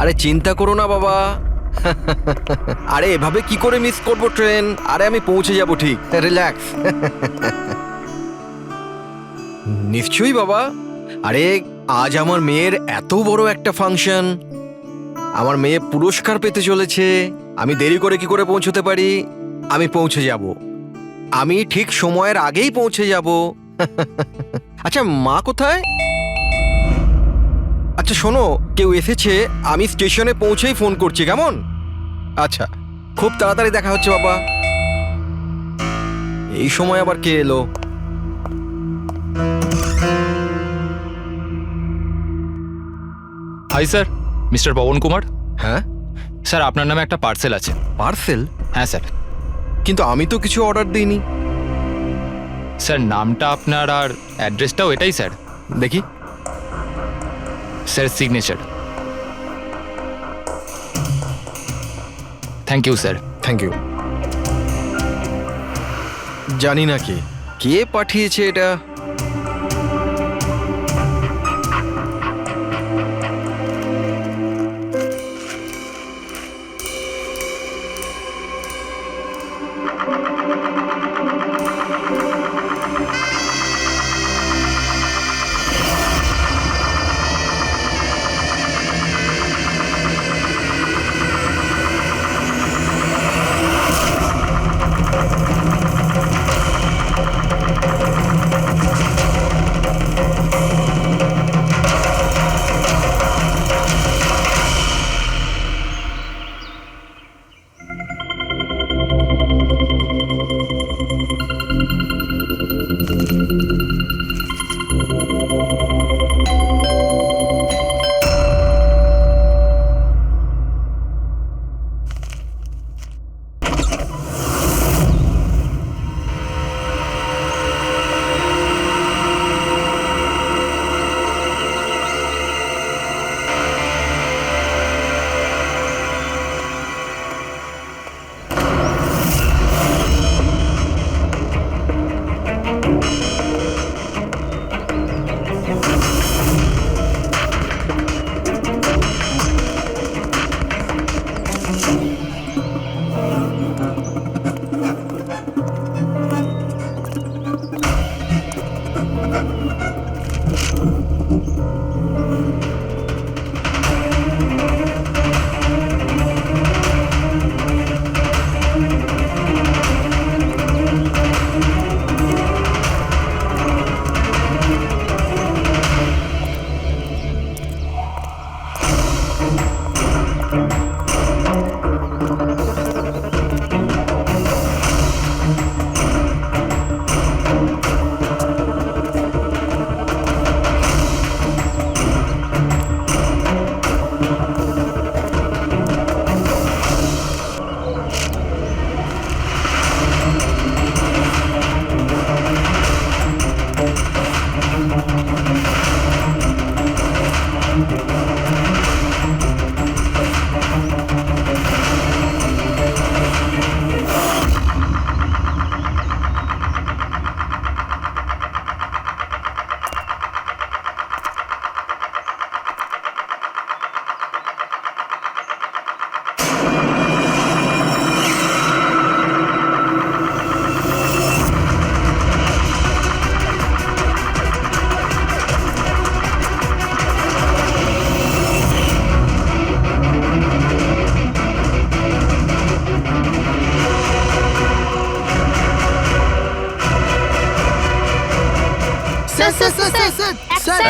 আরে চিন্তা করো না বাবা। আরে এভাবে কি করে মিস করব ট্রেন? আরে আমি পৌঁছে যাব ঠিক, রিল্যাক্স। নিশ্চয়ই বাবা। আরে আজ আমার মেয়ের এত বড় একটা ফাংশন, আমার মেয়ে পুরস্কার পেতে চলেছে। আমি দেরি করে কি করে পৌঁছতে পারি? আমি পৌঁছে যাব, আমি ঠিক সময়ের আগেই পৌঁছে যাব। আচ্ছা মা কোথায়? আচ্ছা শোনো, কেউ এসেছে, আমি স্টেশনে পৌঁছেই ফোন করছি, কেমন? আচ্ছা, খুব তাড়াতাড়ি দেখা হচ্ছে বাবা। এই সময় আবার কে এলো? Hi sir, mister Pavan Kumar. হ্যাঁ স্যার, আপনার নামে একটা পার্সেল আছে। পার্সেল? হ্যাঁ স্যার। কিন্তু আমি তো কিছু অর্ডার দিইনি। স্যার, নামটা আপনার আর অ্যাড্রেসটাও এটাই স্যার। দেখি। Sir, signature. Thank you sir. Thank you. জানি না কে কে পাঠিয়েছে এটা।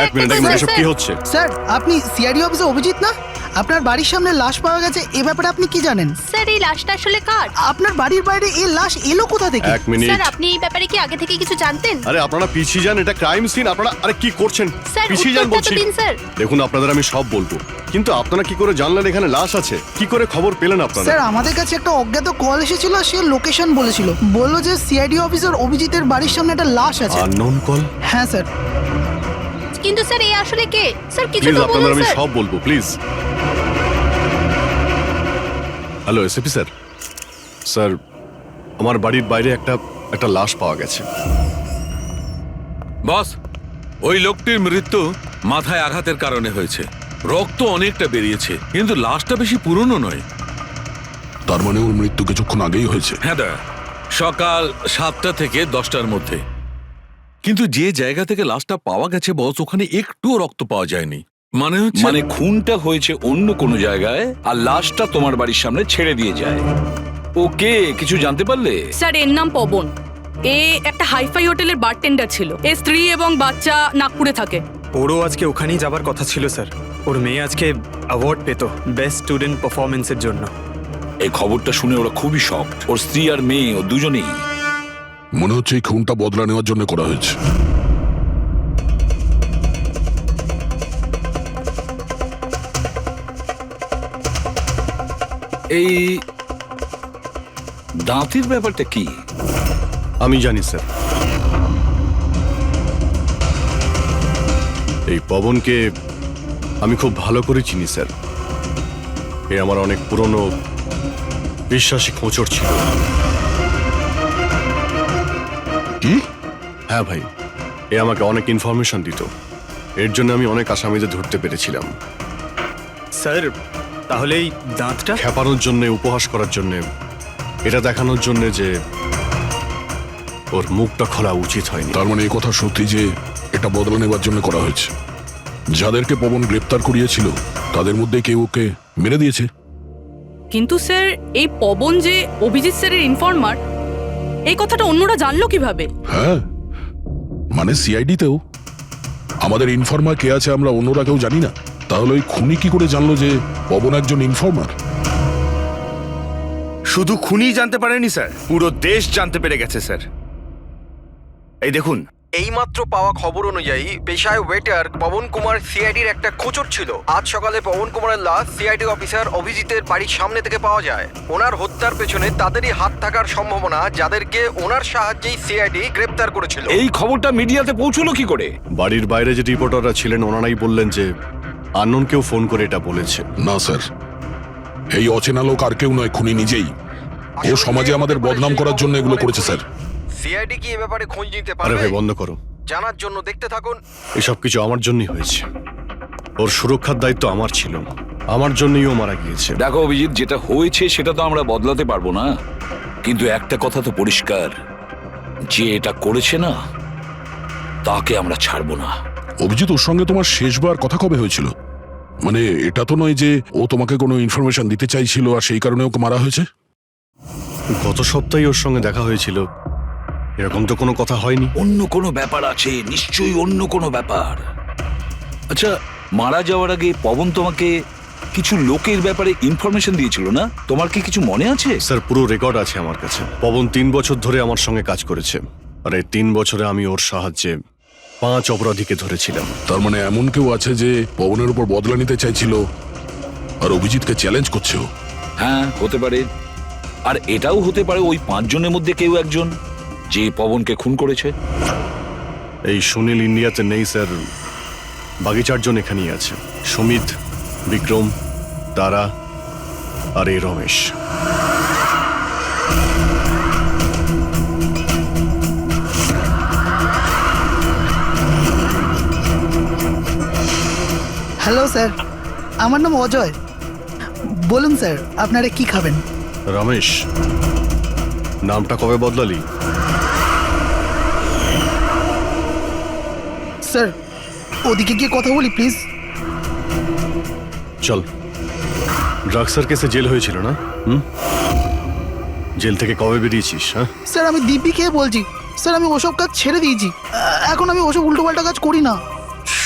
এক মিনিট এসব কি হচ্ছে? স্যার, আপনি সিআইডি অফিসে অভিজিৎ না? আপনার বাড়ির সামনে লাশ পাওয়া গেছে, এ ব্যাপারে আপনি কি জানেন? স্যার, এই লাশটা আসলে কার? আপনার বাড়ির বাইরে এই লাশ এলো কোথা থেকে? এক মিনিট। স্যার, আপনি এই ব্যাপারে কি আগে থেকে কিছু জানতেন? আরে আপনারা পিছিয়ে যান, এটা ক্রাইম সিন। আপনারা আরে কি করছেন? স্যার, পিছিয়ে যান উত্তরটা তো বলছি। দিন স্যার। দেখুন, আপনাদের আমি সব বলবো, কিন্তু আপনারা কি করে জানলেন এখানে লাশ আছে? কি করে খবর পেলেন আপনারা? স্যার, আমাদের কাছে একটা অজ্ঞাত কল এসেছিল, সে লোকেশন বলেছিল, বললো যে সিআইডি অফিসার অভিজিতের বাড়ির সামনে একটা লাশ আছে। Unknown call? হ্যাঁ স্যার। কিন্তু স্যার, এই আসলে কে? স্যার, কিছু প্লিজ তো আপনাদের বলুন আমি স্যার। সব বলবো, please. Hello SP sir. Sir, আমার বাড়ির বাইরে একটা লাশ পাওয়া গেছে। বস, ওই লোকটির মৃত্যু মাথায় আঘাতের কারণে হয়েছে। রক্ত অনেকটা বেরিয়েছে, কিন্তু লাশটা বেশি পুরনো নয়। তার মানে ওর মৃত্যু কিছুক্ষণ আগেই হয়েছে। হ্যাঁ দা, সকাল 7টা থেকে 10টার মধ্যে। কিন্তু যে জায়গা থেকে লাশটা পাওয়া গেছে বস, ওখানে একটুও রক্ত পাওয়া যায়নি। মানে খুনটা হয়েছে অন্য কোনো জায়গায় আর লাশটা তোমার বাড়ির সামনে ছেড়ে দিয়ে যায়। ওকে কিছু জানতে পারলে? স্যার এর নাম পবন। এ একটা হাইফাই হোটেলের বারটেন্ডার ছিল। এর স্ত্রী এবং বাচ্চা নাগপুরে থাকে। ওরও আজকে ওখানেই যাবার কথা ছিল স্যার। ওর মেয়ে আজকে অ্যাওয়ার্ড পেত বেস্ট স্টুডেন্ট পারফরমেন্সের জন্য। এই খবরটা শুনে ওরা খুবই শকড। ওর স্ত্রী আর মেয়ে ও দুজনেই। মনে হচ্ছে এই খুনটা বদলা নেওয়ার জন্য করা হয়েছে। এই দাঁতের ব্যাপারটা কি? আমি জানি স্যার। এই পবনকে আমি খুব ভালো করে চিনি স্যার। এ আমার অনেক পুরনো বিশ্বাসী খোঁচর ছিল। কি? হ্যাঁ ভাই, এ আমাকে অনেক ইনফরমেশন দিত। এর জন্য আমি অনেক আসামিদের ধরতে পেরেছিলাম। স্যার তাহলে এই দাঁতটা? খেপানোর জন্যে, উপহাস করার জন্যে, এটা দেখানোর জন্যে যে ওর মুখটা খোলা উচিত হয়নি। তার মানে এই কথা সত্যি যে এটা বদলা নেবার জন্য করা হয়েছে। যাদেরকে পবন গ্রেপ্তার করিয়েছিল তাদের মধ্যে কেউ ওকে মেরে দিয়েছে। কিন্তু স্যার এই পবন যে অভিজিৎ স্যারের ইনফর্মার, এই কথাটা অন্যরা জানলো কিভাবে? হ্যাঁ, মানে সিআইডিতেও আমাদের ইনফর্মার কে আছে আমরা অন্যরা কেউ জানি না। তাহলে ওই খুনি কি করে জানলো যে পবন একজন ইনফর্মার? শুধু খুনি জানতে পারেনি স্যার, পুরো দেশ জানতে পেরে গেছে স্যার। এই দেখুন, এইমাত্র পাওয়া খবর অনুযায়ী পেশায় ওয়েটার পবন কুমার সিআইডির একটা খোঁচর ছিল। আজ সকালে পবন কুমারের লাশ সিআইডি অফিসার অভিজিতের বাড়ির সামনে থেকে পাওয়া যায়। ওনার হত্যার পেছনে তাদেরই হাত থাকার সম্ভাবনা, যাদেরকে ওনার সাহায্যেই সিআইডি গ্রেপ্তার করেছিল। এই খবরটা মিডিয়াতে পৌঁছলো কি করে? বাড়ির বাইরে যে রিপোর্টাররা ছিলেন ওনারাই বললেন যে আননোন কেউ ফোন করে এটা বলেছে। না স্যার, এই অচেনা লোক আর কেউ নয়, খুনি নিজেই। ও সমাজে আমাদের বদনাম করার জন্য এগুলো করেছে স্যার। সিআইডি কি এ ব্যাপারে খোঁজ নিতে আরে পারবে? ভাই বন্ধ করো, জানার জন্য দেখতে থাকুন। এসব কিছু আমার জন্যই হয়েছে। ওর সুরক্ষার দায়িত্ব আমার ছিল, আমার জন্যই ও মারা গিয়েছে। দেখো অভিজিৎ, যেটা হয়েছে সেটা তো আমরা বদলাতে পারবো না, কিন্তু একটা কথা তো পরিষ্কার, যে এটা করেছে না তাকে আমরা ছাড়বো না। অভিজিৎ, ওর সঙ্গে তোমার শেষবার কথা কবে হয়েছিল? মানে এটা তো নয় যে ও তোমাকে কোনো ইনফরমেশন দিতে চাইছিল আর সেই কারণে ওকে মারা হয়েছে? গত সপ্তাহে ওর সঙ্গে দেখা হয়েছিল, এরকম তো কোনো কথা হয়নি। অন্য কোনো ব্যাপার আছে, নিশ্চয়ই অন্য কোনো ব্যাপার। আচ্ছা, মারা যাওয়ার আগে পবন তোমাকে কিছু লোকের ব্যাপারে ইনফরমেশন দিয়েছিল না? তোমার কি কিছু মনে আছে? স্যার, পুরো রেকর্ড আছে আমার কাছে। পবন 3 বছর ধরে আমার সঙ্গে কাজ করেছে, আর এই 3 বছরে আমি ওর সাহায্যে 5 অপরাধীকে ধরেছিলাম। তার মানে এমন কেউ আছে যে পবনের উপর বদলা নিতে চাইছিল আর অভিজিৎকে চ্যালেঞ্জ করছে ও? হ্যাঁ, হতে পারে। আর এটাও হতে পারে ওই 5 জনের মধ্যে কেউ একজন যে পবনকে খুন করেছে। এই সুনীল ইন্ডিয়াতে নেই স্যার, বাকি 4 জন এখানেই আছে। সুমিত, বিক্রম, তারা আর এই রমেশ। হ্যালো স্যার, আমার নাম অজয়। বলুন স্যার, আপনারা কি খাবেন? রমেশ, নামটা কবে বদলালি? স্যার ওদিকে গিয়ে কথা বলি প্লিজ। চল, ড্রাগসের কেসে জেল হয়েছিল না? জেল থেকে কবে বেরিয়েছিস? হ্যাঁ স্যার, আমি দিব্যি খেয়ে বলছি স্যার, আমি ওসব কাজ ছেড়ে দিয়েছি। এখন আমি ওসব উল্টোপাল্টা কাজ করি না,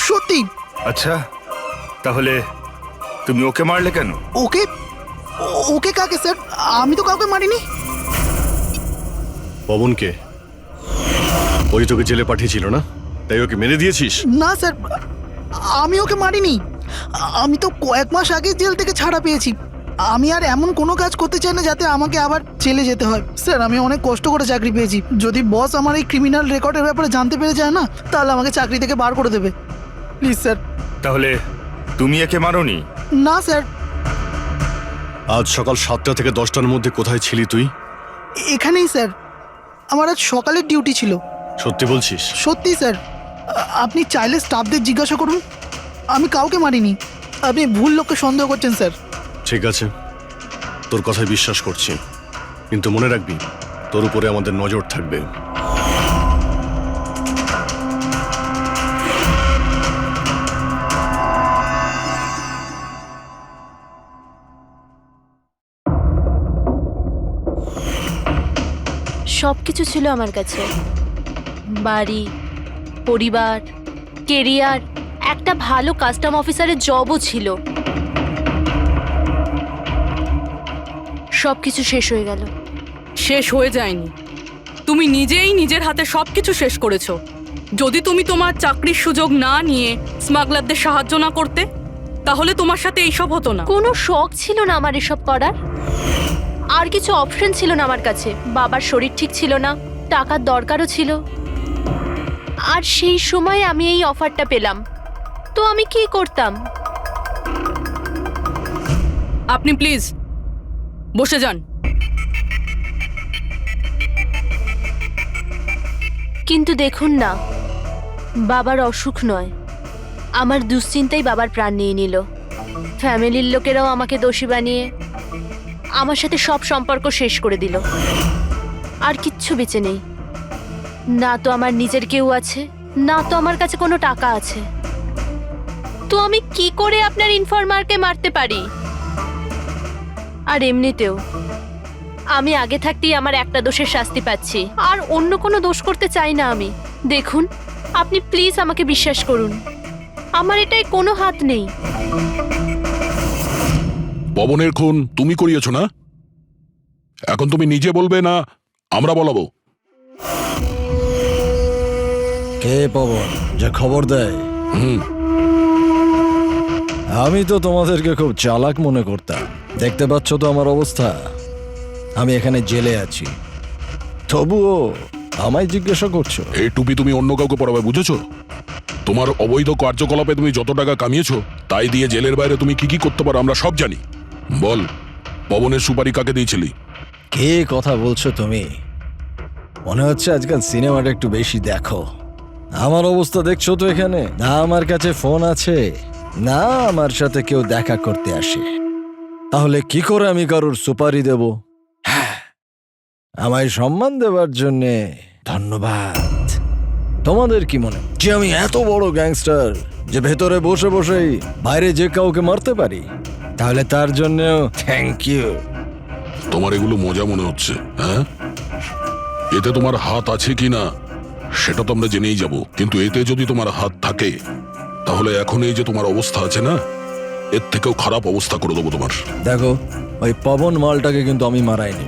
সত্যি। আচ্ছা তাহলে তুমি ওকে মারলে কেন? ওকে? ওকে কাকে স্যার? আমি তো কাউকে মারিনি। পবনকে? ওই তোকে জেলে পাঠিয়েছিল না, তাই ওকে মেরে দিয়েছিস? না স্যার, আমি ওকে মারিনি। আমি তো কয়েক মাস আগে জেল থেকে ছাড়া পেয়েছি। আমি আর এমন কোনো কাজ করতে চাই না যাতে আমাকে আবার জেলে যেতে হয়। স্যার, আমি অনেক কষ্ট করে চাকরি পেয়েছি। যদি বস আমার এই ক্রিমিনাল রেকর্ডের ব্যাপারে জানতে পেরে যায় না, তাহলে আমাকে চাকরি থেকে বার করে দেবে। Please sir. তাহলে তুমি একে মারোনি? না স্যার। আজ সকাল 7টা থেকে 10টার মধ্যে কোথায় ছিলি তুই? এখানেই স্যার, আমার আজ সকালের ডিউটি ছিল। সত্যি বলছিস? সত্যি স্যার, আপনি চাইলে স্টাফদের জিজ্ঞাসা করুন, আমি কাউকে মারিনি। আপনি ভুল লোককে সন্দেহ করছেন স্যার। ঠিক আছে, তোর কথায় বিশ্বাস করছি, কিন্তু মনে রাখবি তোর উপরে আমাদের নজর থাকবে। সব কিছু ছিল আমার কাছে, বাড়ি, পরিবার, কেরিয়ার, একটা ভালো কাস্টম অফিসারের জবও ছিল। সব কিছু শেষ হয়ে গেল। শেষ হয়ে যায়নি, তুমি নিজেই নিজের হাতে সবকিছু শেষ করেছো। যদি তুমি তোমার চাকরির সুযোগ না নিয়ে স্মাগলারদের সাহায্য না করতে, তাহলে তোমার সাথে এইসব হতো না। কোনো শখ ছিল না আমার এসব করার, আর কিছু অপশন ছিল না আমার কাছে। বাবার শরীর ঠিক ছিল না, টাকার দরকারও ছিল, আর সেই সময় আমি এই অফারটা পেলাম, তো আমি কি করতাম? আপনি প্লিজ বসে যান। কিন্তু দেখুন না, বাবার অসুখ নয়, আমার দুশ্চিন্তাই বাবার প্রাণ নিয়ে নিল। ফ্যামিলির লোকেরাও আমাকে দোষী বানিয়ে আমার সাথে সব সম্পর্ক শেষ করে দিল। আর কিচ্ছু বেঁচে নেই, না তো আমার নিজের কেউ আছে, না তো আমার কাছে কোনো টাকা আছে। তো আমি কি করে আপনার ইনফরমারকে মারতে পারি? আর এমনিতেও আমি আগে থাকতেই আমার একটা দোষের শাস্তি পাচ্ছি, আর অন্য কোনো দোষ করতে চাই না আমি। দেখুন, আপনি প্লিজ আমাকে বিশ্বাস করুন, আমার এটাই কোনো হাত নেই। পবনের খুন তুমি করিয়েছো না? এখন তুমি নিজে বলবে না আমরা বলাবো? কে পবন যে খবর দেয়? আমি তো তোমাদেরকে খুব চালাক মনে করতাম। দেখতে পাচ্ছ তো আমার অবস্থা, আমি এখানে জেলে আছি, তবুও আমায় জিজ্ঞাসা করছো? এই টুপি তুমি অন্য কাউকে পরাবে, বুঝেছো? তোমার অবৈধ কার্যকলাপে তুমি যত টাকা কামিয়েছো তাই দিয়ে জেলের বাইরে তুমি কি কি করতে পারো আমরা সব জানি। বল, পবনের সুপারি কাকে দিয়েছিলি? কে কথা বলছো তুমি? মনে হচ্ছে আজকাল সিনেমাটা একটু বেশি দেখো। আমার অবস্থা দেখছো তো এখানে, না আমার কাছে ফোন আছে, না আমার সাথে কেউ দেখা করতে আসে। তাহলে কি করে আমি কারোর সুপারি দেব? আমায় সম্মান দেওয়ার জন্যে ধন্যবাদ। তোমাদের কি মনে যে আমি এত বড় গ্যাংস্টার যে ভেতরে বসে বসেই বাইরে যে কাউকে মারতে পারি? তাহলে তার জন্যও থ্যাংক ইউ। তোমার এগুলো মজা মনে হচ্ছে, হ্যাঁ? এতে তোমার হাত আছে কি না সেটা তো আমরা জেনেই যাব, কিন্তু এতে যদি তোমার হাত থাকে তাহলে এখন এই যে তোমার অবস্থা আছে না, এর থেকেও খারাপ অবস্থা করে দেবো তোমার। দেখো, ওই পবন মালটাকে কিন্তু আমি মারাইনি,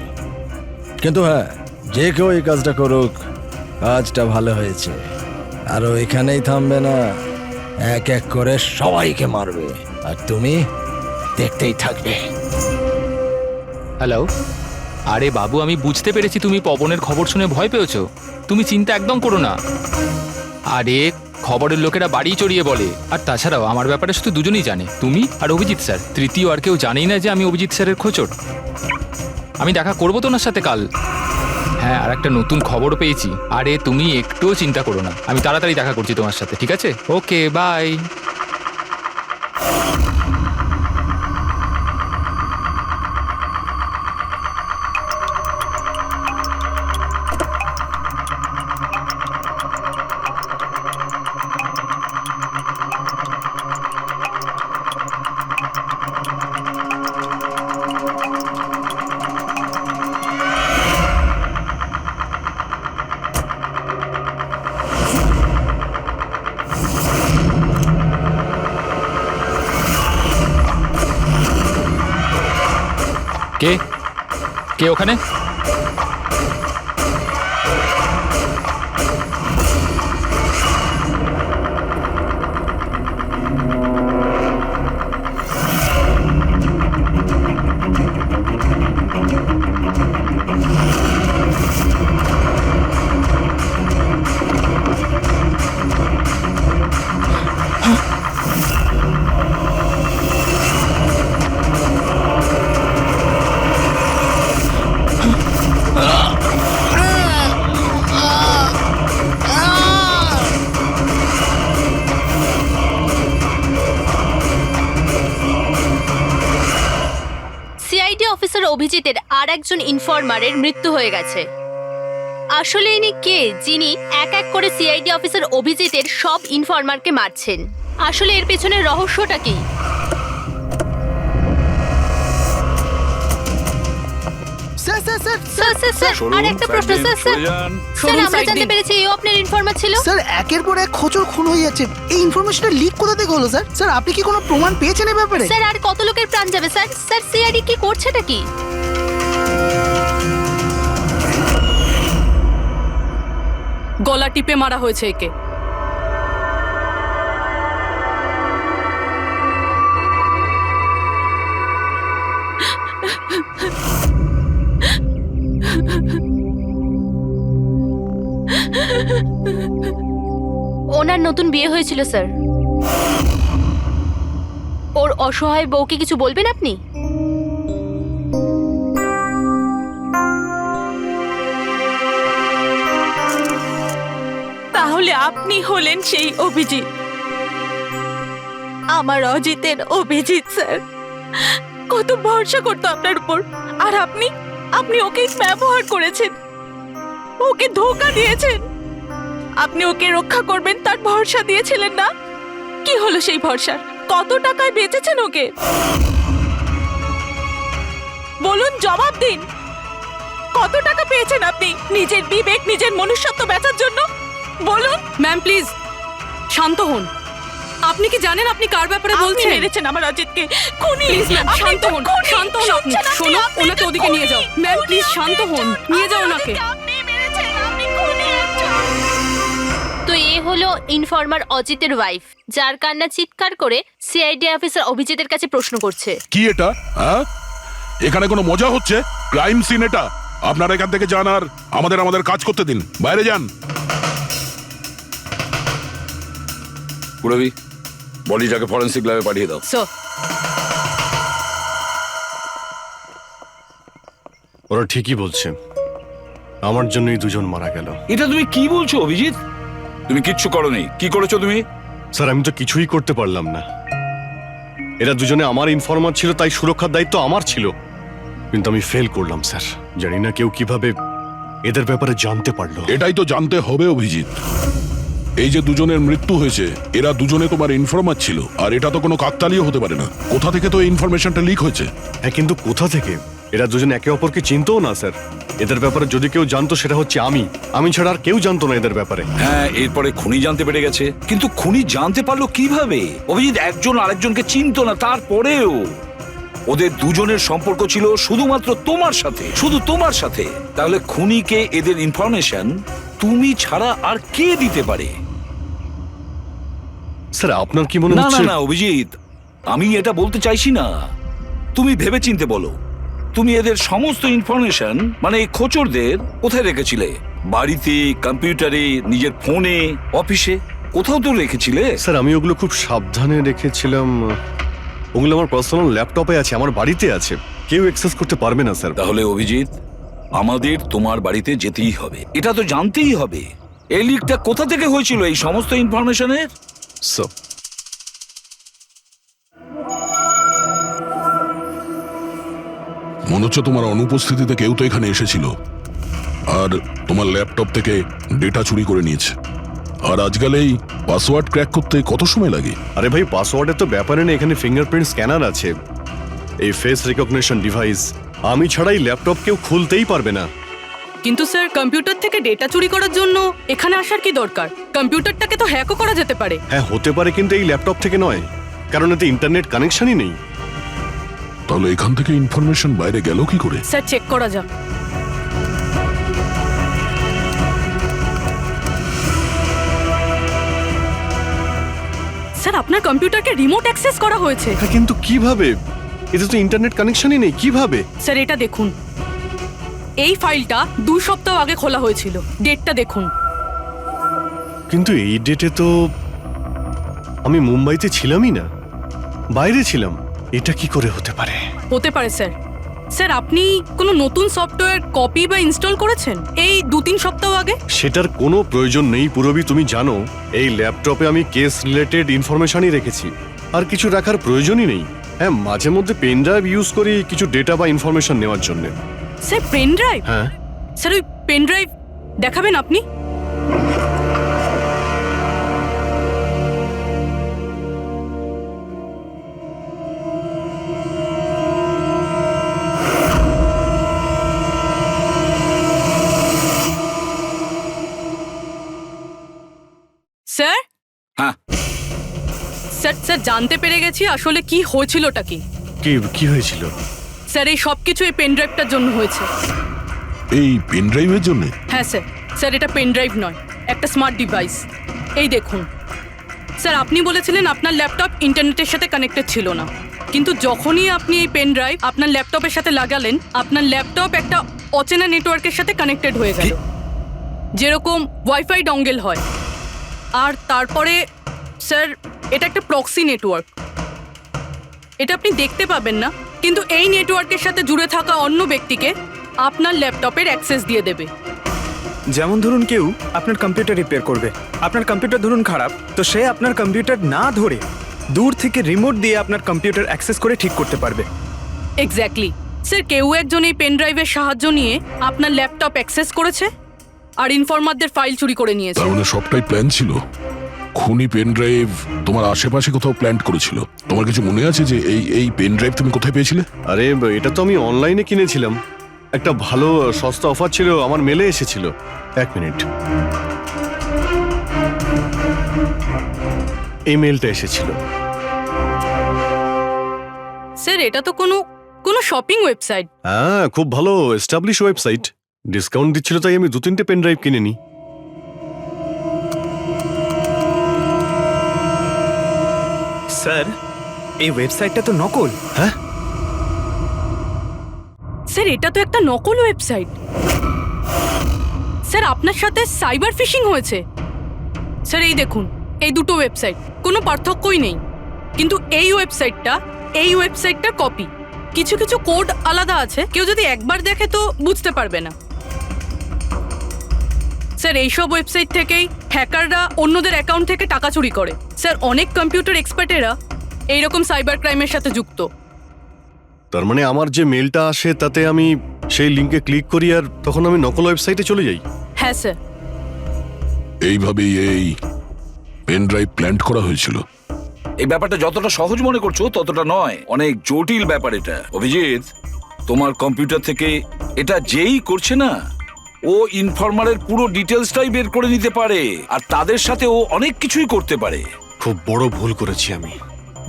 কিন্তু হ্যাঁ, যে কেউ এই কাজটা করুক, কাজটা ভালো হয়েছে। আর ও এখানেই থামবে না, এক এক করে সবাইকে মারবে, আর তুমি দেখতেই থাকবে। হ্যালো, আরে বাবু, আমি বুঝতে পেরেছি তুমি পবনের খবর শুনে ভয় পেয়েছো। তুমি চিন্তা একদম করো না। আরে খবরের লোকেরা বাড়ি চড়িয়ে বলে, আর তাছাড়াও আমার ব্যাপারে শুধু দুজনেই জানে, তুমি আর অভিজিৎ স্যার। তৃতীয় আর কেউ জানেই না যে আমি অভিজিৎ স্যারের খোঁচর। আমি দেখা করবো তো ওনার সাথে কাল। হ্যাঁ, আর একটা নতুন খবর পেয়েছি। আরে তুমি একটুও চিন্তা করো না, আমি তাড়াতাড়ি দেখা করছি তোমার সাথে, ঠিক আছে? ওকে, বাই। কে কে ওখানে? অফিসার অভিজিতের আর একজন ইনফরমারের মৃত্যু হয়ে গেছে। আসলে ইনি কে যিনি এক এক করে সিআইডি অফিসার অভিজিতের সব ইনফরমারকে মারছেন? আসলে এর পেছনের রহস্যটা কি? Sir sir sir sir sir sir আর একটা প্রশ্ন স্যার স্যার স্যার আমরা জানতে পেরেছি এই আপনার ইনফরমার ছিল। স্যার একের পর এক খোঁচর খুন হয়ে যাচ্ছে, এই ইনফরমেশনটা লিক কোথা থেকে হলো স্যার? স্যার আপনি কি কোনো প্রমাণ পেয়েছেন এই ব্যাপারে? স্যার আর কত লোকের প্রাণ যাবে স্যার? স্যার সিআইডি কি করছেটা কি? গলা টিপে মারা হয়েছে একে। ওনার নতুন বিয়ে হয়েছিল স্যার। ওর অসহায় বউকে কিছু বলবেন আপনি? তাহলে আপনি হলেন সেই অভিজিৎ, আমার অজিতের অভিজিৎ স্যার। কত ভরসা করতো আপনার উপর, আর আপনি আপনি ওকে ব্যবহার করেছেন, ওকে ধোঁকা দিয়েছেন। আপনি ওকে রক্ষা করবেন তার ভরসা দিয়েছিলেন না? কি হলো সেই ভরসার? কত টাকায় বেচেছেন ওকে? বলুন, জবাব দিন। কত টাকা পেয়েছেন আপনি নিজের বিবেক, নিজের মনুষ্যত্ব বেচার জন্য? বলুন। ম্যাম প্লিজ শান্ত হন। আপনি কি জানেন আপনি কার ব্যাপারে আপনি বলছেন? মেরেছেন আমার অজিতকে। খুনি। প্লিজ ম্যাম আপনি শান্ত তো হন, খুনি। শান্ত হন আপনি। শুনছেন আপনি? শোনো, আপনি ওনাকে তো ওদিকে নিয়ে যাও। খুনি। ম্যাম খুনি প্লিজ শান্ত হন, একজন। নিয়ে যাও আমার ওনাকে। অজিতকে আপনি মেরেছেন, আপনি খুনি একজন। তো এ হলো ইনফরমার অজিতের ওয়াইফ, যার কান্না চিৎকার করে সিআইডি অফিসার অভিজিতের কাছে প্রশ্ন করছে। কি এটা? হ্যাঁ, এখানে কোনো মজা হচ্ছে? ক্রাইম সিন এটা। আপনারা এখান থেকে যান আর আমাদের কাজ করতে দিন। বাইরে যান। পুরবি, বডিটাকে ফরেন্সিক ল্যাবে পাঠিয়ে দাও। স্যার ওরা ঠিকই বলছে, আমার জন্যই দুজন মারা গেল। এটা তুমি কি বলছো অভিজিৎ? তুমি কিচ্ছু করোনি। কি করেছো তুমি? স্যার আমি তো কিছুই করতে পারলাম না। এরা দুজনে আমার ইনফরমার ছিল, তাই সুরক্ষার দায়িত্ব আমার ছিল, কিন্তু আমি ফেল করলাম স্যার। জানি না কেউ কিভাবে এদের ব্যাপারে জানতে পারলো। এটাই তো জানতে হবে অভিজিৎ। এই যে দুজনের মৃত্যু হয়েছে, এরা দুজনে তোমার ইনফরমার ছিল, আর এটা তো কোনো কাকতালীয় হতে পারে না। কোথা থেকে তো এই ইনফরমেশনটা লিক হয়েছে? হ্যাঁ, কিন্তু কোথা থেকে? এরা দুজন একে অপরকে চিনতও না স্যার। এদের ব্যাপারে যদি কেউ জানতো সেটা হচ্ছে আমি ছাড়া আর কেউ জানতো না এদের ব্যাপারে। হ্যাঁ, এরপরে খুনি জানতে পেরে গেছে। কিন্তু খুনি জানতে পারলো কিভাবে? অভিজিৎ একজন আরেকজনকে চিনতো না, তারপরেও ওদের দুজনের সম্পর্ক ছিল শুধুমাত্র তোমার সাথে, শুধু তোমার সাথে। তাহলে খুনিকে এদের ইনফরমেশন তুমি ছাড়া আর কে দিতে পারে? স্যার আপনার কি মনে না না হচ্ছে? না অভিজিৎ, আমি এটা বলতে চাইছি না। তুমি ভেবেচিন্তে বলো, তুমি এদের সমস্ত ইনফরমেশন মানে এই খোঁচরদের কোথায় রেখেছিলে? বাড়িতে, কম্পিউটারে, নিজের ফোনে, অফিসে, কোথাও তো রেখেছিলে। স্যার আমি ওগুলো খুব সাবধানে রেখেছিলাম। ওগুলো আমার পার্সোনাল ল্যাপটপে আছে, আমার বাড়িতে আছে, কেউ অ্যাক্সেস করতে পারবে না স্যার। তাহলে অভিজিৎ, আমাদের তোমার বাড়িতে যেতেই হবে, এটা তো জানতেই হবে এই লিকটা কোথা থেকে হয়েছিল এই সমস্ত ইনফরমেশনের। স্যার মনে হচ্ছে তোমার অনুপস্থিতিতে কেউ তো এখানে এসেছিল আর তোমার ল্যাপটপ থেকে ডেটা চুরি করে নিয়েছে। আর আজকাল এই পাসওয়ার্ড ক্র্যাক করতে কত সময় লাগে? আরে ভাই, পাসওয়ার্ডের তো ব্যাপারে না, এখানে ফিঙ্গারপ্রিন্ট স্ক্যানার আছে, এই ফেস রিকগনিশন ডিভাইস। আমি ছাড়া এই ল্যাপটপ কেউ খুলতেই পারবে না। কিন্তু স্যার কম্পিউটার থেকে ডেটা চুরি করার জন্য এখানে আসার কি দরকার? কম্পিউটারটাকে তো হ্যাকও করা যেতে পারে। হ্যাঁ হতে পারে, কিন্তু এই ল্যাপটপ থেকে নয়, কারণ এতে ইন্টারনেট কানেকশনই নেই। তাহলে এখান থেকে ইনফরমেশন বাইরে গেল কি করে? স্যার চেক করা যাক। স্যার আপনার কম্পিউটারকে রিমোট অ্যাক্সেস করা হয়েছে। হ্যাঁ, কিন্তু কিভাবে? এতে তো ইন্টারনেট কানেকশনই নেই, কিভাবে? স্যার এটা দেখুন, এই ফাইলটা 2 সপ্তাহ আগে খোলা হয়েছিল। ডেটটা দেখুন। কিন্তু এই ডেটে তো আমি মুম্বাইতে ছিলামই না, বাইরে ছিলাম। এটা কি করে হতে পারে? হতে পারে স্যার। স্যার আপনি কোনো নতুন সফটওয়্যার কপি বা ইনস্টল করেছেন এই 2-3 সপ্তাহ আগে? সেটার কোনো প্রয়োজন নেই পুরবি। তুমি জানো এই ল্যাপটপে আমি কেস রিলেটেড ইনফরমেশনই রেখেছি, আর কিছু রাখার প্রয়োজনই নেই। হ্যাঁ, মাঝে মধ্যে পেন ড্রাইভ ইউজ করি কিছু ডেটা বা ইনফরমেশন নেওয়ার জন্য। Sir pen drive? হ্যাঁ। স্যার ওই পেন ড্রাইভ দেখাবেন আপনি? স্যার? হ্যাঁ। স্যার স্যার জানতে পেরে গেছি আসলে কি হয়েছিলটা কি। কি হয়েছিল? স্যার এই সব কিছু এই পেন ড্রাইভটার জন্য হয়েছে। এই পেন ড্রাইভের জন্য? হ্যাঁ স্যার। স্যার এটা পেন ড্রাইভ নয়, একটা স্মার্ট ডিভাইস। এই দেখুন স্যার, আপনি বলেছিলেন আপনার ল্যাপটপ ইন্টারনেটের সাথে কানেক্টেড ছিল না, কিন্তু যখনই আপনি এই পেন ড্রাইভ আপনার ল্যাপটপের সাথে লাগালেন, আপনার ল্যাপটপ একটা অচেনা নেটওয়ার্কের সাথে কানেক্টেড হয়ে গেল, যেরকম ওয়াইফাই ডঙ্গেল হয়। আর তারপরে স্যার এটা একটা প্রক্সি নেটওয়ার্ক। এটা আপনি দেখতে পাবেন না, কিন্তু এই নেটওয়ার্কের সাথে জুড়ে থাকা অন্য ব্যক্তিকে আপনার ল্যাপটপের অ্যাক্সেস দিয়ে দেবে। যেমন ধরুন কেউ আপনার কম্পিউটার রিপেয়ার করবে, আপনার কম্পিউটার ধরুন খারাপ, তো সে আপনার কম্পিউটার না ধরে দূর থেকে রিমোট দিয়ে আপনার কম্পিউটার অ্যাক্সেস করে ঠিক করতে পারবে। এক্স্যাক্টলি স্যার, কেউ একজন এই পেন ড্রাইভের সাহায্য নিয়ে আপনার ল্যাপটপ অ্যাক্সেস করেছে আর ইনফরমারদের ফাইল চুরি করে নিয়েছে। তার মানে সবটাই প্ল্যান ছিল। খুনি পেন ড্রাইভ তোমার আশেপাশে কোথাও প্ল্যান্ট করেছিল। তোমার কিছু মনে আছে যে এই পেন ড্রাইভ তুমি কোথায় পেয়েছিলে? আরে এটা তো আমি অনলাইনে কিনেছিলাম, একটা ভালো সস্তা অফার ছিল, আমার মেলে এসেছিল। এক মিনিট, এই মেলটা এসেছিল। স্যার এটা তো কোনো শপিং ওয়েবসাইট। হ্যাঁ, খুব ভালো এস্টাবলিশ ওয়েবসাইট, ডিসকাউন্ট দিচ্ছিল তাই আমি 2-3টে পেন ড্রাইভ কিনে নিই। স্যার এই ওয়েবসাইটটা তো নকল। হ্যাঁ স্যার এটা তো একটা নকল ওয়েবসাইট। স্যার আপনার সাথে সাইবার ফিশিং হয়েছে। স্যার এই দেখুন, এই দুটো ওয়েবসাইট কোনো পার্থক্যই নেই, কিন্তু এই ওয়েবসাইটটার কপি। কিছু কিছু কোড আলাদা আছে, কেউ যদি একবার দেখে তো বুঝতে পারবে না। স্যার এইসব ওয়েবসাইট থেকেই হ্যাকাররা অন্যদের অ্যাকাউন্ট থেকে টাকা চুরি করে। স্যার অনেক কম্পিউটার এক্সপার্টেরা এইরকম সাইবার ক্রাইমের সাথে যুক্ত। তার মানে আমার যে মেলটা আসে তাতে আমি সেই লিঙ্কে ক্লিক করি আর তখন আমি নকল ওয়েবসাইটে চলে যাই। হ্যাঁ স্যার। এইভাবেই এই পেন ড্রাইভ প্ল্যান্ট করা হয়েছিল। এই ব্যাপারটা যতটা সহজ মনে করছো ততটা নয়, অনেক জটিল ব্যাপার এটা। অভিজিৎ, তোমার কম্পিউটার থেকে এটা যেই করছে না, ও ইনফরমারের পুরো ডিটেলসটাই বের করে নিতে পারে, আর তাদের সাথে ও অনেক কিছুই করতে পারে। খুব বড় ভুল করেছি আমি,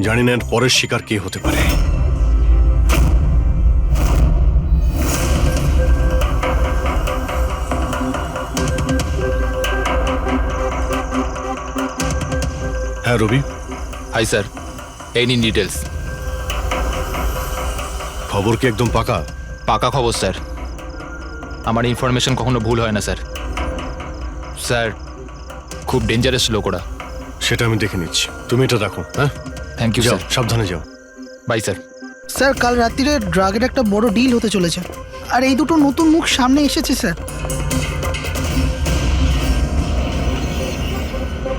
জানি না এর পরের শিকার কে হতে পারে। হ্যাঁ রবি। হাই স্যার, এই নিন ডিটেলস। খবর কি একদম পাকা? পাকা খবর স্যার, আমার ইনফরমেশন কখনো ভুল হয় না স্যার। স্যার খুব ডেঞ্জারাস লোক ওরা। সেটা আমি দেখে নিচ্ছি, তুমি এটা রাখো। হ্যাঁ থ্যাংক ইউ যাও, স্যার। সাবধানে যাও। By sir. স্যার কাল রাত্রিরে ড্রাগের একটা বড় ডিল হতে চলেছে, আর এই দুটো নতুন মুখ সামনে এসেছে স্যার।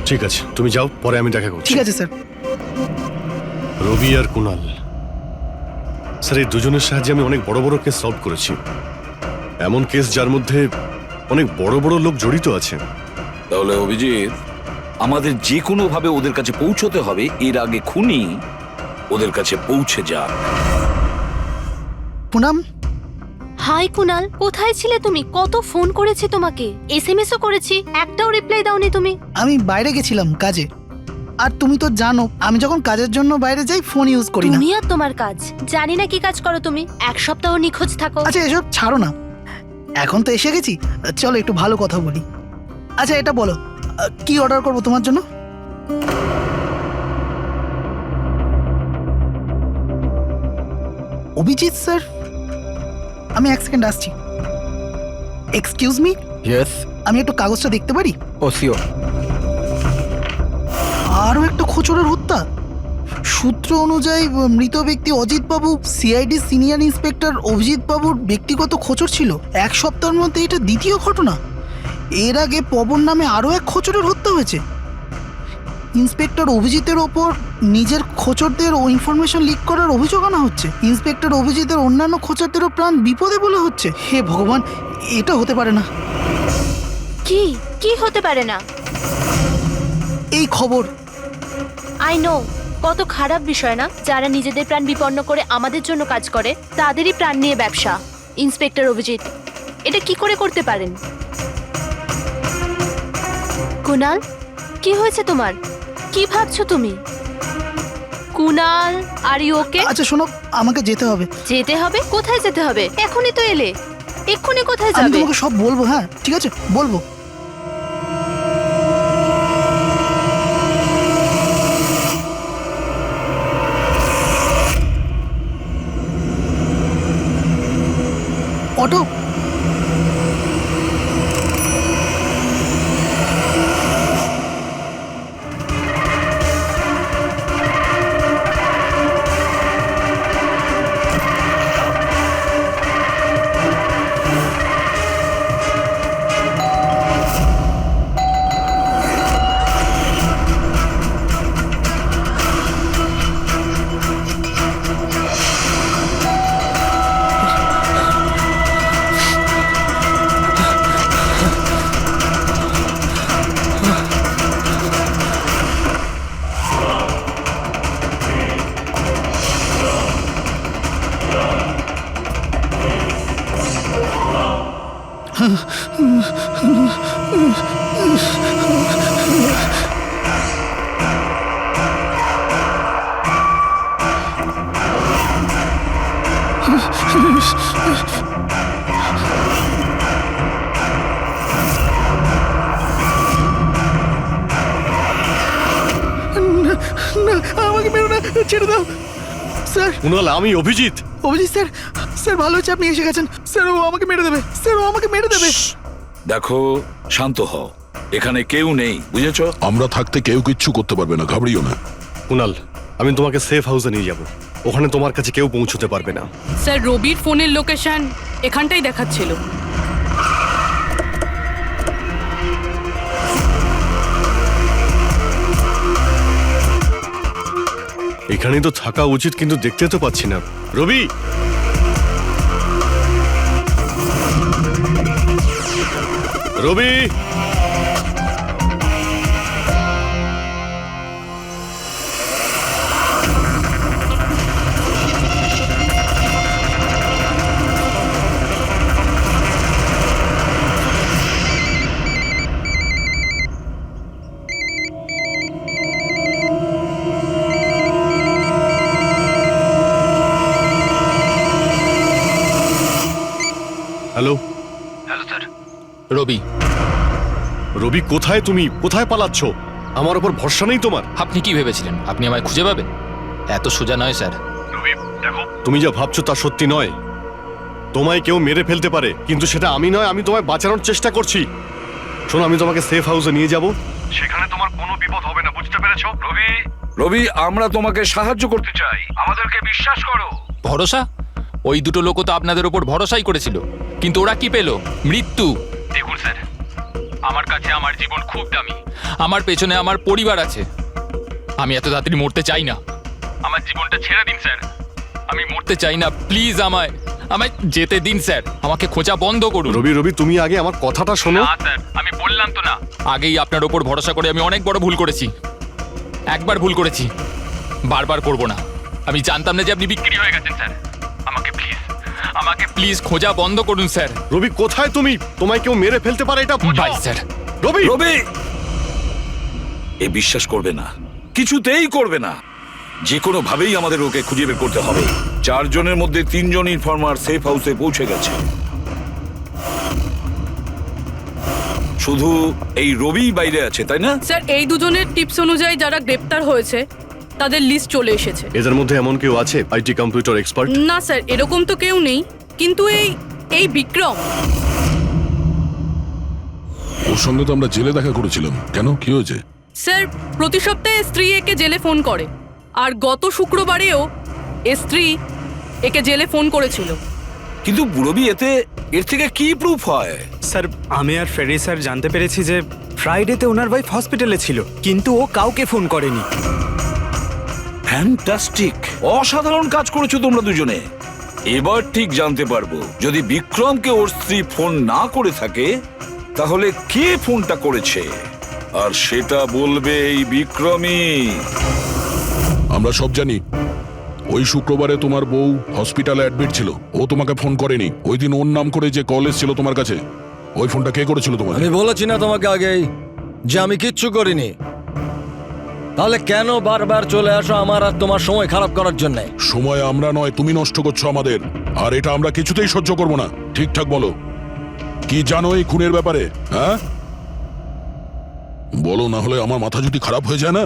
ঠিক আছে, তুমি যাও, পরে আমি দেখা করছি। ঠিক আছে স্যার। রবি আর কুনাল, স্যার এই দুজনের সাহায্যে আমি অনেক বড় বড় কেস সলভ করেছি, এমন কেস যার মধ্যে অনেক বড় বড় লোক জড়িত আছে। তাহলে অভিজিৎ, আমাদের যে কোনো ভাবে ওদের কাছে পৌঁছতে হবে এর আগে খুনি ওদের কাছে পৌঁছে যাক। পুনাম। হাই কুনাল, কোথায় ছিলে তুমি? কত ফোন করেছি তোমাকে, এসএমএসও করেছি, একটাও রিপ্লাই দাওনি তুমি। আমি বাইরে গেছিলাম কাজে, আর তুমি তো জানো আমি যখন কাজের জন্য বাইরে যাই ফোন ইউজ করি না। তুমি আর তোমার কাজ, জানি না কি কাজ করো তুমি, এক সপ্তাহ নিখোঁজ থাকো। আচ্ছা এসব ছাড়ো না, এখন তো এসে গেছি, চলো একটু ভালো কথা বলি। আচ্ছা এটা বলো, কি অর্ডার করবো তোমার জন্য? অভিজিৎ স্যার, আমি এক সেকেন্ড আসছি। Excuse me. ইয়েস। আমি একটু কাগজটা দেখতে পারি? ও শিওর। আরও একটা খোঁচরের হত্যা। সূত্র অনুযায়ী মৃত ব্যক্তি অজিত বাবু সিআইডি সিনিয়র ইন্সপেক্টর অভিজিৎ বাবুর ব্যক্তিগত খোঁচর ছিল। এক সপ্তাহের মধ্যে এটা দ্বিতীয় ঘটনা। এর আগে পবন নামে আরও এক খোঁচরের হত্যা হয়েছে। ইন্সপেক্টর অভিজিতের ওপর নিজের খোঁচরদের ও ইনফরমেশন লিক করার অভিযোগ আনা হচ্ছে। ইন্সপেক্টর অভিজিতের অন্যান্য খোঁচরদেরও প্রাণ বিপদে বলে হচ্ছে। হে ভগবান, এটা হতে পারে না। কি কি হতে পারে না? এই খবর আই নো, কত খারাপ বিষয় না? যারা নিজেদের প্রাণ বিপন্ন করে আমাদের জন্য কাজ করে তাদেরই প্রাণ নিয়ে ব্যবসা। ইন্সপেক্টর অভিজিৎ এটা কি করে করতে পারেন? কুনাল, কি হয়েছে তোমার? কি ভাবছো তুমি? Kunal, are you okay? আচ্ছা শোনো, আমাকে যেতে হবে। যেতে হবে? কোথায় যেতে হবে? এখনই তো এলে, এক্ষুনি কোথায় আমি যাবে? তোমাকে সব বলবো। হ্যাঁ ঠিক আছে, বলবো। অটো, না, আমাকে মেরো না, ছেড়ে দাও স্যার। কুনাল, আমি অভিজিৎ। অভিজিৎ স্যার, স্যার ভালো হচ্ছে আপনি এসে গেছেন। স্যার ও আমাকে মেরে দেবে, স্যার ও আমাকে মেরে দেবে। দেখো, শান্ত হও, এখানে কেউ নেই, বুঝেছো? আমরা থাকতে কেউ কিচ্ছু করতে পারবে না, ঘাবড়িও না। কুনাল, আমি তোমাকে সেফ হাউসে নিয়ে যাব। ওখানে তোমার কাছে কেউ পৌঁছতে পারবে না। স্যার, রবির ফোনের লোকেশন এখানটাই দেখাচ্ছিল। এখানেই তো থাকা উচিত, কিন্তু দেখতে তো পাচ্ছি না। রবি, রবি, হ্যালো। রবি, রবি, কোথায় তুমি? কোথায় পালাচ্ছ? আমার ওপর ভরসা নেই তোমার? আপনি কি ভেবেছিলেন আপনি আমায় খুঁজে পাবেন? এত সোজা নয় স্যার। রবি দেখো, তুমি যা ভাবছো তা সত্যি নয়। তোমায় কেউ মেরে ফেলতে পারে, কিন্তু সেটা আমি নয়। আমি তোমায় বাঁচানোর চেষ্টা করছি। শোনো, আমি তোমাকে সেফ হাউসে নিয়ে যাব। সেখানে তোমার কোনো বিপদ হবে না, বুঝতে পেরেছো? রবি, রবি, আমরা তোমাকে সাহায্য করতে চাই, আমাদেরকে বিশ্বাস করো। ভরসা? ওই দুটো লোকও তো আপনাদের ওপর ভরসাই করেছিল, কিন্তু ওরা কি পেল? মৃত্যু। দেখুন স্যার, আমার কাছে আমার জীবন খুব দামি। আমার পেছনে আমার পরিবার আছে। আমি এত তাড়াতাড়ি মরতে চাই না। আমার জীবনটা ছেড়ে দিন স্যার, আমি মরতে চাই না। প্লিজ আমায় আমায় যেতে দিন স্যার, আমাকে খোঁজা বন্ধ করুন। রবি, রবি, তুমি আগে আমার কথাটা শোনো। না স্যার, আমি বললাম তো না, আগেই আপনার ওপর ভরসা করে আমি অনেক বড় ভুল করেছি। একবার ভুল করেছি, বারবার করব না। আমি জানতাম না যে আপনি বিক্রি হয়ে গেছেন স্যার। আমাকে প্লিজ খোঁজা বন্ধ করুন স্যার। রবি, কোথায় তুমি? তোমায় কেউ মেরে ফেলতে পারে, এটা বোঝো। By sir. রবি, রবি, এ বিশ্বাস করবে না, কিছুতেই করবে না। যে কোনো ভাবেই আমাদের ওকে খুঁজে বের করতে হবে। 4 জনের মধ্যে 3 জন ইনফর্মার সেফ হাউসে পৌঁছে গেছে। শুধু এই রবি বাইরে আছে, তাই না? স্যার, এই দুজনের টিপস অনুযায়ী যারা গ্রেপ্তার হয়েছে তাদের লিস্ট চলে এসেছে। এদের মধ্যে এমন কেউ আছে আইটি কম্পিউটার এক্সপার্ট? না স্যার, এরকম তো কেউ নেই, কিন্তু এই বিক্রম। ওর সঙ্গে তো আমরা জেলে দেখা করেছিলাম। কেন, কি হয়েছে? স্যার, প্রতি সপ্তাহে স্ত্রী একে জেলে ফোন করে, আর গত শুক্রবারেও স্ত্রী একে জেলে ফোন করেছিল। কিন্তু রবি, এর থেকে কি প্রুফ হয়? স্যার, আমি আর ফেরি স্যার জানতে পেরেছি যে ফ্রাইডেতে ওনার ওয়াইফ হসপিটালে ছিল, কিন্তু ও কাউকে ফোন করেনি। ফ্যান্টাস্টিক, অসাধারণ কাজ করেছো তোমরা দুজনে। এবার ঠিক জানতে পারবো যদি বিক্রমকে ওর স্ত্রী ফোন না করে থাকে তাহলে কে ফোনটা করেছে, আর সেটা বলবে এই বিক্রমই। আমরা সব জানি ওই শুক্রবারে তোমার বউ হসপিটালে অ্যাডমিট ছিল, ও তোমাকে ফোন করেনি। ওই দিন ওর নাম করে যে কল এসেছিল তোমার কাছে, ওই ফোনটা কে করেছিল তোমাকে? আমি বলেছি না তোমাকে আগেই যে আমি কিচ্ছু করিনি? তাহলে কেন বারবার চলে আসো আমার আর তোমার সময় খারাপ করার জন্য? সময় আমরা নয়, তুমি নষ্ট করছো আমাদের, আর এটা আমরা কিছুতেই সহ্য করব না। ঠিকঠাক বলো, কি জানো এই খুনের ব্যাপারে? হ্যাঁ বলো, না হলে আমার মাথা যদি খারাপ হয়ে যায় না।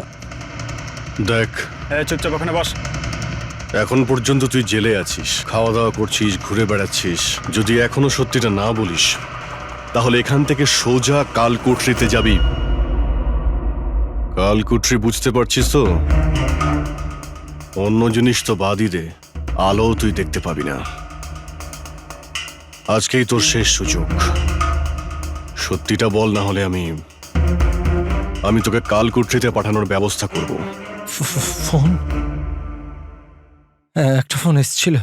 দেখ, চুপচাপ ওখানে বস। এখন পর্যন্ত তুই জেলে আছিস, খাওয়া দাওয়া করছিস, ঘুরে বেড়াচ্ছিস। যদি এখনো সত্যিটা না বলিস তাহলে এখান থেকে সোজা কালকুটরিতে যাবি। কালকুটরি বুঝতে পারছিস তো? অন্য জিনিস তো বাদই দে, আলো তুই দেখতে পাবি না। আজকেই তোর শেষ সুযোগ। সত্যিটা বল, না হলে আমি তোকে কালকুটরিতে পাঠানোর ব্যবস্থা করব। ফোন, একটা ফোন এসেছিল।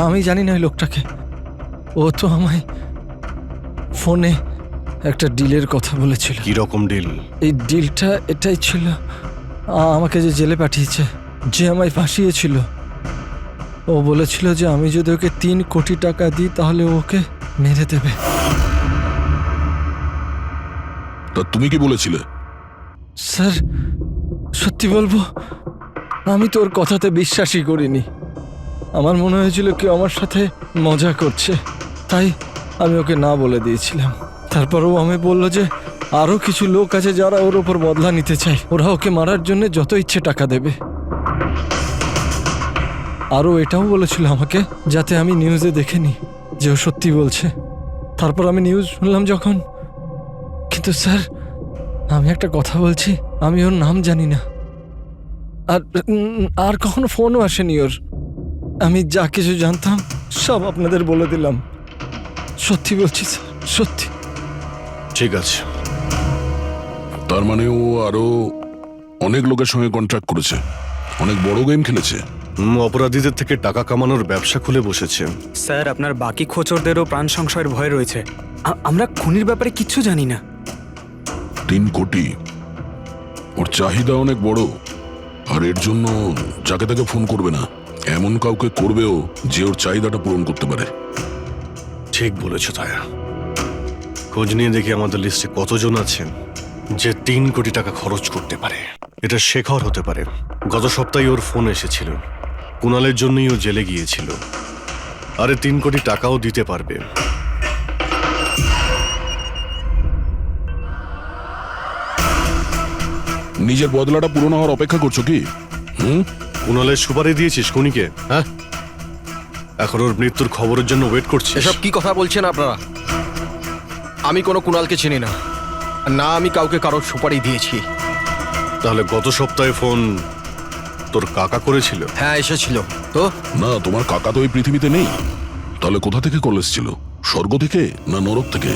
আমি জানি না ওই লোকটাকে। ও তো আমায় ফোনে একটা ডিলের কথা বলেছিল। কি রকম ডিল? এই ডিলটা এটাই ছিল, আমাকে যে জেলে পাঠিয়েছে, যে আমায় ফাঁসিয়েছিল, ও বলেছিল যে আমি যদি ওকে 3 কোটি টাকা দিই তাহলে ওকে মেরে দেবে। তা তুমি কি বলেছিলে? স্যার, সত্যি বলবো, আমি তোর কথাতে বিশ্বাসই করিনি। আমার মনে হয়েছিল কেউ আমার সাথে মজা করছে, তাই আমি ওকে না বলে দিয়েছিলাম। তারপরও আমি বলল যে আরও কিছু লোক আছে যারা ওর ওপর বদলা নিতে চায়, ওরা ওকে মারার জন্য যত ইচ্ছে টাকা দেবে। আরও এটাও বলেছিল আমাকে যাতে আমি নিউজে দেখে নিই যে ও সত্যি বলছে। তারপর আমি নিউজ শুনলাম যখন। কিন্তু স্যার, আমি একটা কথা বলছি, আমি ওর নাম জানি না, আর কখনো ফোনও আসেনি ওর। আমি যা কিছু জানতাম সব আপনাদের বলে দিলাম। সত্যি বলছি স্যার, সত্যি। ঠিক আছে। তার মানে ও আরো অনেক লোকের সঙ্গে কন্ট্রাক্ট করেছে, অনেক বড় গেম খেলেছে। অপরাধীদের থেকে টাকা কামানোর ব্যবসা খুলে বসেছে। স্যার, আপনার বাকি খোঁচরদেরও প্রাণ সংশয়ের ভয় রয়েছে। আমরা খুনির ব্যাপারে কিচ্ছু জানি না। 3 কোটি, ওর চাহিদা অনেক বড়, আর এর জন্য যাকে তাকে ফোন করবে না, এমন কাউকে করবেও যে ওর চাহিদাটা পূরণ করতে পারে। ঠিক বলেছ তায়া। খোঁজ নিয়ে দেখি আমাদের লিস্টে কতজন আছেন যে 3 কোটি টাকা খরচ করতে পারে। এটা শেখর হতে পারে। গত সপ্তাহে ওর ফোন এসেছিল, কুণালের জন্যই ও জেলে গিয়েছিল। আরে 3 কোটি টাকাও দিতে পারবে। নিজের বদলাটা পূরণ হওয়ার অপেক্ষা করছো কি? কুণালের সুপারি দিয়েছিস খুনিকে? হ্যাঁ, এখন ওর মৃত্যুর খবরের জন্য ওয়েট করছিস? এসব কি কথা বলছেন আপনারা? আমি কোনো কুণালকে চিনি না, না আমি কাউকে কারোর সুপারি দিয়েছি। তাহলে গত সপ্তাহে ফোন তোর কাকা করেছিল? হ্যাঁ, এসেছিল তো। না, তোমার কাকা তো এই পৃথিবীতে নেই। তাহলে কোথা থেকে কল এসেছিল? স্বর্গ থেকে না নরক থেকে?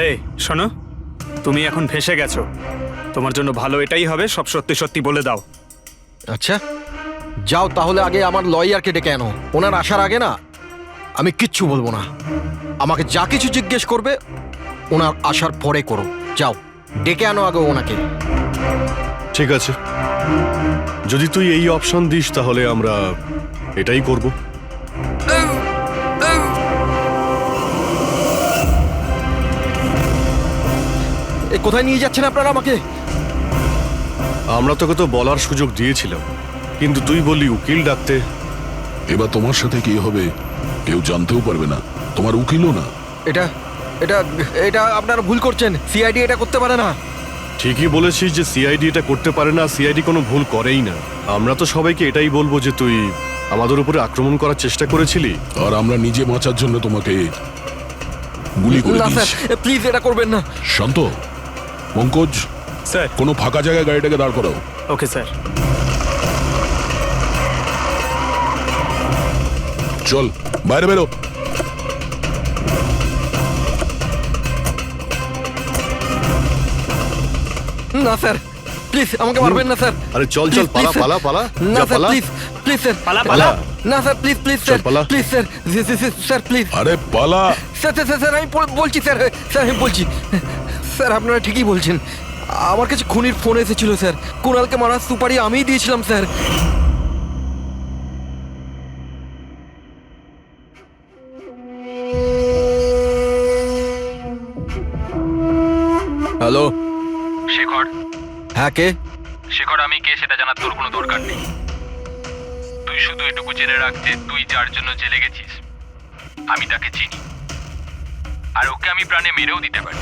এই শোনো, তুমি এখন ফেঁসে গেছো। তোমার জন্য ভালো এটাই হবে সব সত্যি সত্যি বলে দাও। আচ্ছা যাও, তাহলে আগে আমার লয়ারকে ডেকে আনো। ওনার আসার আগে না আমি কিচ্ছু বলবো না। আমাকে যা কিছু জিজ্ঞেস করবে ওনার আসার পরে করো। যাও, ডেকে আনো আগে ওনাকে। ঠিক আছে, যদি তুই এই অপশন দিস তাহলে আমরা এটাই করব। কোথায় নিয়ে যাচ্ছেন আপনারা আমাকে? আমরা তোকে তো বলার সুযোগ দিয়েছিলাম, কিন্তু তুই বললি উকিল ডাকতে। এবার তোমার সাথে কি হবে কেউ জানতেও পারবে না, তোমার উকিলও না। এটা এটা এটা আপনারা ভুল করছেন। সিআইডি এটা করতে পারে না। ঠিকই বলেছিস যে সিআইডি এটা করতে পারে না। সিআইডি কোনো ভুল করেই না। আমরা তো সবাইকে এটাই বলবো যে তুই আমাদের উপরে আক্রমণ করার চেষ্টা করেছিলি, আর আমরা নিজে বাঁচার জন্য তোমাকে গুলি করে না দিয়েছি। স্যার, প্লিজ এটা করবেন না। শান্ত, পঙ্কজ স্যার। কোনো ফাঁকা জায়গায় গাড়িটাকে দাঁড় করাও। Okay sir. চল বাইরে বেরো। না স্যার, প্লিজ আমাকে মারবেন না স্যার। আরে চল চল, Please, পালা please, পালা পালা, না যা স্যার, পালা। প্লিজ প্লিজ স্যার, পালা, পালা। না স্যার, প্লিজ প্লিজ স্যার, পালা। প্লিজ স্যার, স্যার প্লিজ আরে পালা। স্যার স্যার স্যার, স্যার আমি বলছি স্যার, স্যার আমি বলছি স্যার, আপনারা ঠিকই বলছেন। আমার কাছে খুনির ফোন এসেছিল স্যার, কুণালকে মারার সুপারি আমিই দিয়েছিলাম স্যার। হ্যালো, শেখর, হ্যাঁ কে? শেখর আমি কে সেটা জানার তোর কোনো দরকার নেই। তুই শুধু এটুকু জেনে রাখ যে তুই যার জন্য জেলে গেছিস আমি তাকে চিনি, আর ওকে আমি প্রাণে মেরেও দিতে পারি,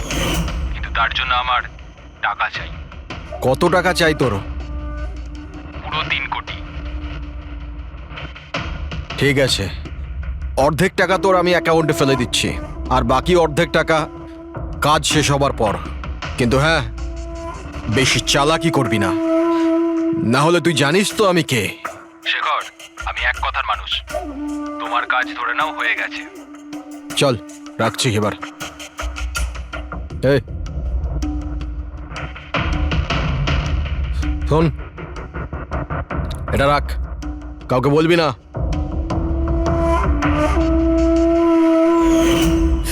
কিন্তু তার জন্য আমার টাকা চাই। কত টাকা চাই তোর? পুরো 3 কোটি। ঠিক আছে, অর্ধেক টাকা তোর আমি অ্যাকাউন্টে ফেলে দিচ্ছি, আর বাকি অর্ধেক টাকা কাজ শেষ হবার পর। কিন্তু হ্যাঁ, বেশি চালাকি করবি না, না হলে তুই জানিস তো আমি কে। শেখর, আমি এক কথার মানুষ, তোমার কাজ ধরে নাও হয়ে গেছে। চল রাখছি এবার। এই শোন, এটা রাখ, কাউকে বলবি না।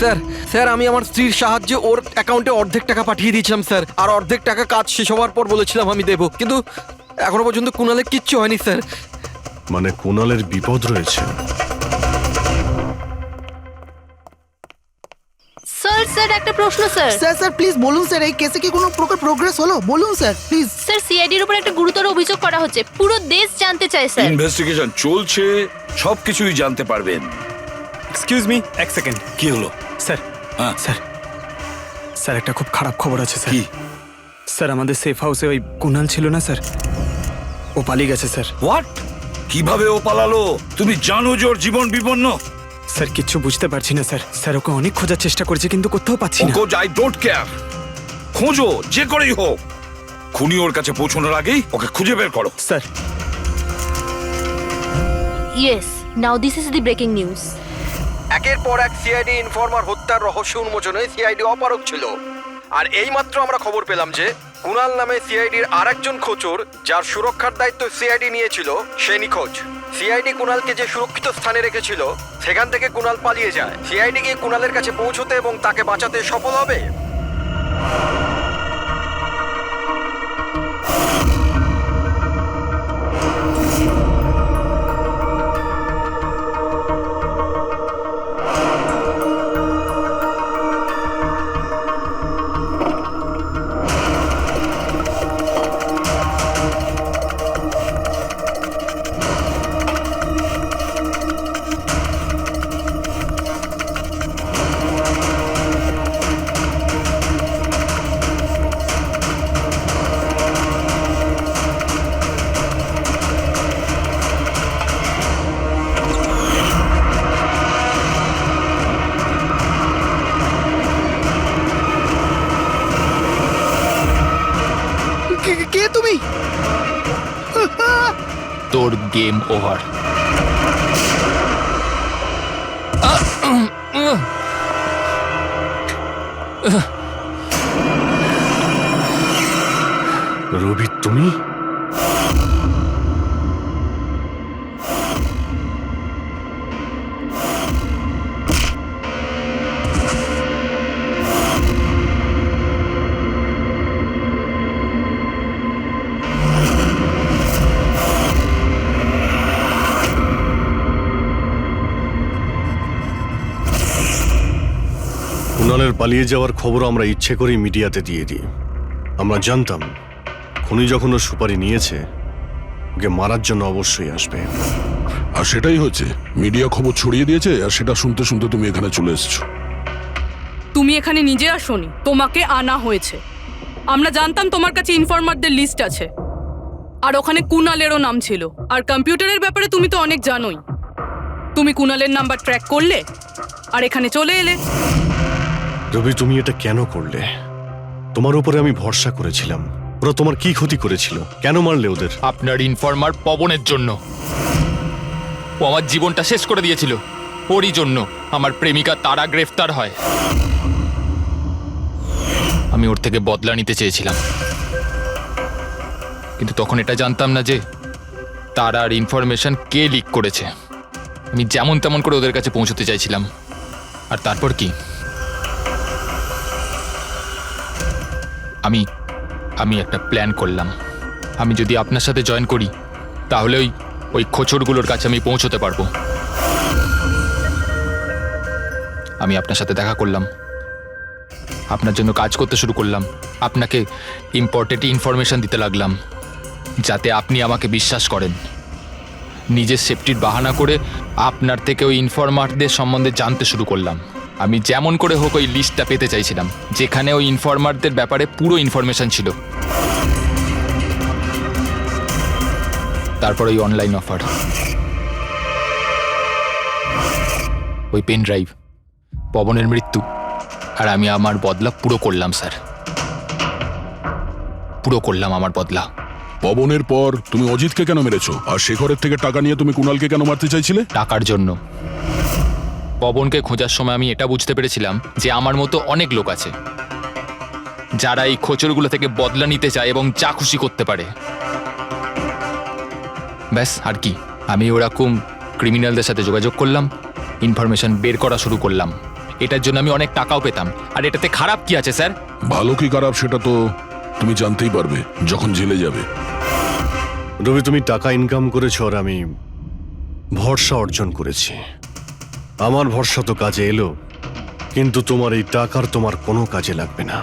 স্যার স্যার, আমি আমার স্ত্রীর সাহায্যে ওর অ্যাকাউন্টে অর্ধেক টাকা পাঠিয়ে দিয়েছিলাম স্যার, আর অর্ধেক টাকা কাজ শেষ হওয়ার পর বলেছিলাম আমি দেবো, কিন্তু এখনো পর্যন্ত কুণালের কিচ্ছু হয়নি স্যার। মানে কুণালের বিপদ রয়েছে। স্যার স্যার একটা প্রশ্ন স্যার। স্যার স্যার প্লিজ বলুন স্যার, এই কেসে কি কোনো প্রকার প্রোগ্রেস হলো? বলুন স্যার প্লিজ। স্যার সিআইডির উপর একটা গুরুতর অভিযোগ করা হচ্ছে, পুরো দেশ জানতে চায় স্যার। ইনভেস্টিগেশন চলছে, সবকিছুই জানতে পারবেন। এক্সকিউজ মি, এক সেকেন্ড। কি হলো? স্যার, হ্যাঁ। স্যার, স্যার একটা খুব খারাপ খবর আছে স্যার। কি? স্যার আমাদের সেফ হাউসে ওই কুণাল ছিল না স্যার, ও পালিয়ে গেছে স্যার। হোয়াট? কিভাবে ও পালালো? তুমি জানো যে ওর জীবন বিপন্ন। স্যার কিচ্ছু বুঝতে পারছি না স্যার। স্যার ওকে অনেক খোঁজার চেষ্টা করেছি কিন্তু কোথাও পাচ্ছি না। আই ডোন্ট কেয়ার, খোঁজো যে করেই হোক, খুনি ওর কাছে পৌঁছানোর আগেই ওকে খুঁজে বের করো। Sir yes, now this is the breaking news. একের পর এক সিআইডি ইনফরমার হত্যার রহস্য উন্মোচনে সিআইডি অপারগ ছিল, আর এইমাত্র আমরা খবর পেলাম যে কুণাল নামে সিআইডির আরেকজন খোঁচর, যার সুরক্ষার দায়িত্ব সিআইডি নিয়েছিল, সে নিখোঁজ। সিআইডি কুণালকে যে সুরক্ষিত স্থানে রেখেছিল সেখান থেকে কুণাল পালিয়ে যায়। সিআইডি কি কুণালের কাছে পৌঁছতে এবং তাকে বাঁচাতে সফল হবে? কে তুমি? তোর গেম ওভার। রবি তুমি? কুণালের পালিয়ে যাওয়ার খবর আমরা ইচ্ছে করেই মিডিয়াতে দিয়ে দিই। আমরা জানতাম খুনি যখন ওর সুপারি নিয়েছে, ওকে মারার জন্য অবশ্যই আসবে। আর সেটাই হচ্ছে, মিডিয়া খবর ছড়িয়ে দিয়েছে, আর সেটা শুনতে শুনতে তুমি এখানে চলে এসেছো। তুমি এখানে নিজে আসোনি, তোমাকে আনা হয়েছে। আমরা জানতাম তোমার কাছে ইনফরমারদের লিস্ট আছে, আর ওখানে কুণালেরও নাম ছিল। আর কম্পিউটারের ব্যাপারে তুমি তো অনেক জানোই। তুমি কুণালের নাম্বার ট্র্যাক করলে আর এখানে চলে এলে। রবি তুমি এটা কেন করলে? তোমার উপরে আমি ভরসা করেছিলাম। ওরা তোমার কি ক্ষতি করেছিল? কেন মারলে ওদের? আপনার ইনফরমার পবনের জন্য। ও আমার জীবনটা শেষ করে দিয়েছিল, ওরই জন্য আমার প্রেমিকা তারা গ্রেফতার হয়। আমি ওর থেকে বদলা নিতে চেয়েছিলাম, কিন্তু তখন এটা জানতাম না যে তার আর ইনফরমেশন কে লিক করেছে। আমি যেমন তেমন করে ওদের কাছে পৌঁছতে চাইছিলাম। আর তারপর কি, আমি একটা প্ল্যান করলাম। আমি যদি আপনার সাথে জয়েন করি তাহলে ওই খোঁচড়গুলোর কাছে আমি পৌঁছতে পারবো। আমি আপনার সাথে দেখা করলাম, আপনার জন্য কাজ করতে শুরু করলাম, আপনাকে ইম্পর্টেন্ট ইনফরমেশন দিতে লাগলাম যাতে আপনি আমাকে বিশ্বাস করেন। নিজের সেফটির বাহানা করে আপনার থেকে ওই ইনফরমারদের সম্বন্ধে জানতে শুরু করলাম। আমি যেমন করে হোক ওই লিস্টটা পেতে চাইছিলাম যেখানে ওই ইনফরমারদের ব্যাপারে পুরো ইনফরমেশন ছিল। তারপর ওই অনলাইন অফার, ওই পেন ড্রাইভ, পবনের মৃত্যু, আর আমি আমার বদলা পুরো করলাম স্যার, পুরো করলাম আমার বদলা। পবনের পর তুমি অজিতকে কেন মেরেছো? আর শেখরের থেকে টাকা নিয়ে তুমি কুণালকে কেন মারতে চাইছিলে? টাকার জন্য। পবনকে খোঁজার সময় আমি এটা বুঝতে পেরেছিলাম যে আমার মতো অনেক লোক আছে যারা এই খোঁচরগুলো থেকে বদলা নিতে চায় এবং যা খুশি করতে পারে। ব্যাস, আর কি। আমি ওরকম ক্রিমিনালদের সাথে যোগাযোগ করলাম, ইনফরমেশন বের করা শুরু করলাম। এটার জন্য আমি অনেক টাকাও পেতাম। আর এটাতে খারাপ কি আছে স্যার? ভালো কি খারাপ সেটা তো তুমি জানতেই পারবে যখন জেলে যাবে। রবি, তুমি টাকা ইনকাম করেছো আর আমি ভরসা অর্জন করেছি। আমার ভরসা তো কাজে এলো, কিন্তু তোমার এই টাকার তোমার কোনো কাজে লাগবে না।